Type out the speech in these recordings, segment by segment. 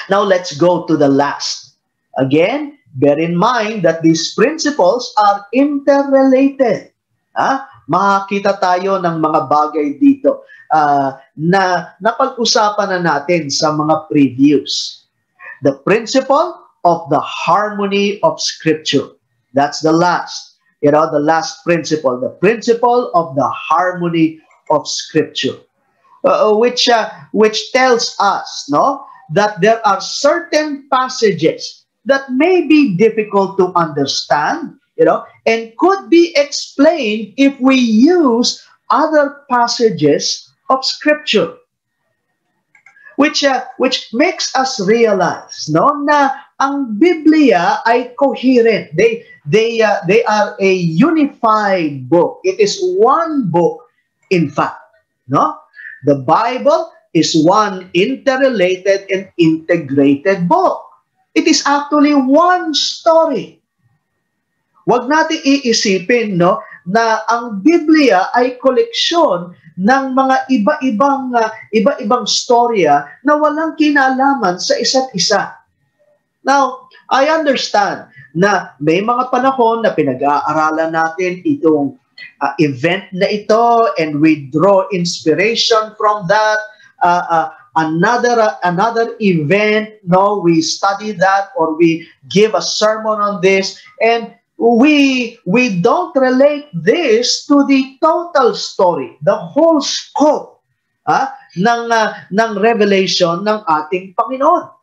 Now let's go to the last. Again, bear in mind that these principles are interrelated. Makakita tayo ng mga bagay dito na napag-usapan na natin sa mga previews. The principle of the harmony of Scripture. That's the last. The last principle. The principle of the harmony of Scripture. Which tells us, that there are certain passages that may be difficult to understand, and could be explained if we use other passages of Scripture, which makes us realize, na ang Biblia ay coherent. They are a unified book. It is one book, in fact, The Bible is one interrelated and integrated book. It is actually one story. Huwag natin iisipin, na ang Biblia ay koleksyon ng mga iba-ibang storya na walang kinalaman sa isa't isa. Now, I understand na may mga panahon na pinag-aaralan natin itong event na ito, and we draw inspiration from that. Another event, we study that, or we give a sermon on this, and we don't relate this to the total story, the whole scope ng revelation ng ating Panginoon.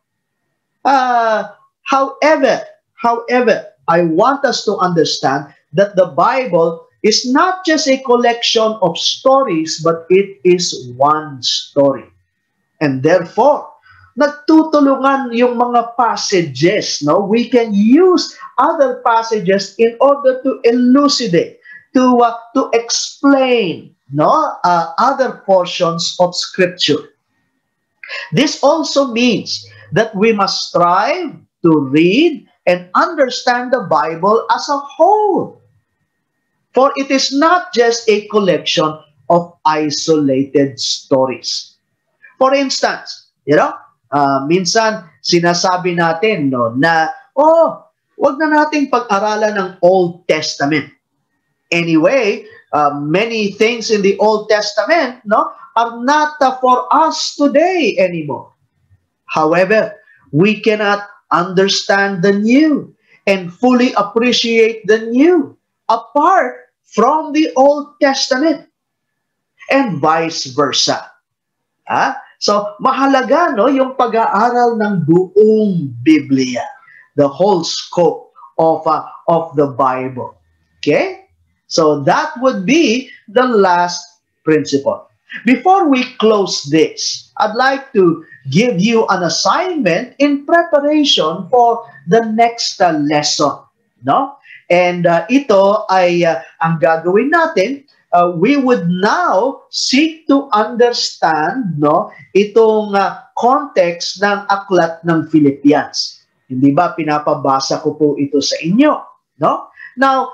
However, I want us to understand that the Bible is not just a collection of stories, but it is one story. And therefore, nagtutulungan yung mga passages, we can use other passages in order to elucidate, to explain, other portions of Scripture. This also means that we must strive to read and understand the Bible as a whole. For it is not just a collection of isolated stories. For instance, minsan sinasabi natin na, wag na nating pag-aralan ng Old Testament. Anyway, many things in the Old Testament are not for us today anymore. However, we cannot understand the new and fully appreciate the new apart from the Old Testament, and vice versa. So, mahalaga yung pag-aaral ng buong Biblia, the whole scope of the Bible. Okay? So, that would be the last principle. Before we close this, I'd like to give you an assignment in preparation for the next lesson. And ito ay ang gagawin natin. We would now seek to understand itong context ng aklat ng Philippians. Hindi ba pinapabasa ko po ito sa inyo? Now,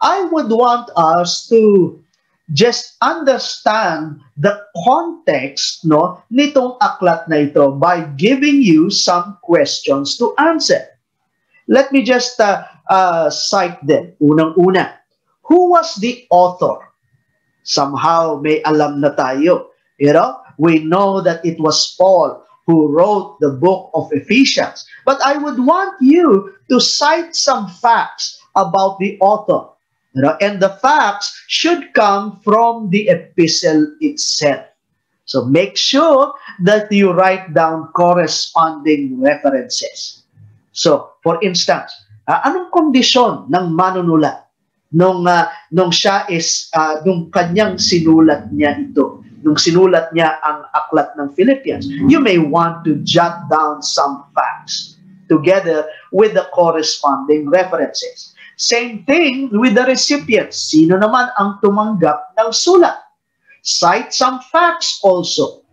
I would want us to just understand the context nitong aklat na ito by giving you some questions to answer. Let me just cite them. Unang-una, who was the author? Somehow may alam na tayo. We know that it was Paul who wrote the book of Ephesians. But I would want you to cite some facts about the author. And the facts should come from the epistle itself. So make sure that you write down corresponding references. So, for instance, anong kondisyon ng manunulat nung siya nung kanyang sinulat niya ito, nung sinulat niya ang aklat ng Philippians? You may want to jot down some facts together with the corresponding references. Same thing with the recipients. Sino naman ang tumanggap ng sulat? Cite some facts also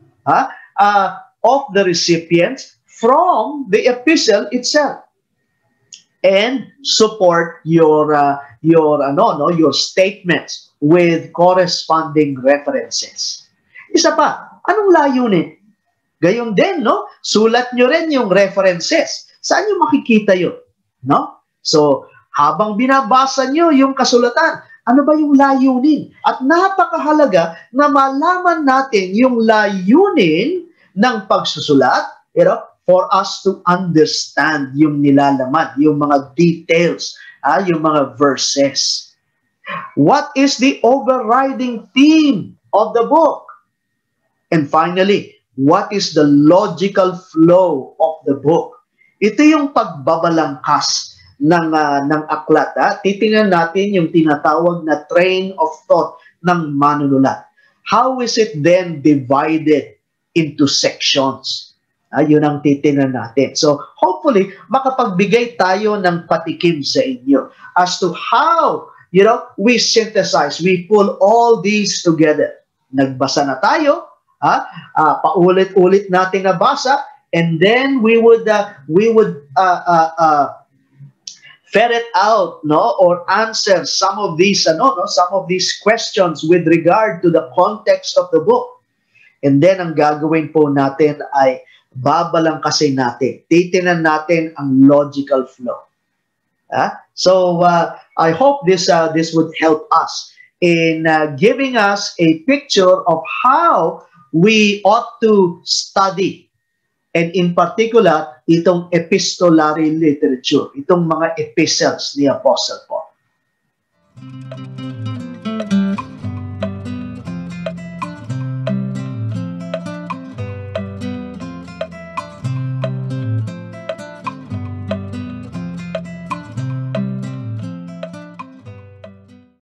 of the recipients from the epistle itself, and support your statements with corresponding references. Isa pa, anong layunin? Gayon din, no? Sulat nyo rin yung references. Saan nyo makikita yun? No? So, habang binabasa nyo yung kasulatan, ano ba yung layunin? At napakahalaga na malaman natin yung layunin ng pagsusulat, for us to understand yung nilalaman, yung mga details, yung mga verses. What is the overriding theme of the book? And finally, what is the logical flow of the book? Ito yung pagbabalangkas ng aklat. Titingnan natin yung tinatawag na train of thought ng manunulat. How is it then divided into sections? Yun ang titingnan natin. So, hopefully, makapagbigay tayo ng patikim sa inyo as to how, we synthesize, we pull all these together. Nagbasa na tayo, paulit-ulit nating nabasa, and then we would ferret out, or answer some of these questions with regard to the context of the book. And then ang gagawin po natin ay babalangkasin natin. Titingnan natin ang logical flow. So I hope this would help us in giving us a picture of how we ought to study, and in particular, itong epistolary literature, itong mga epistles ni Apostle Paul.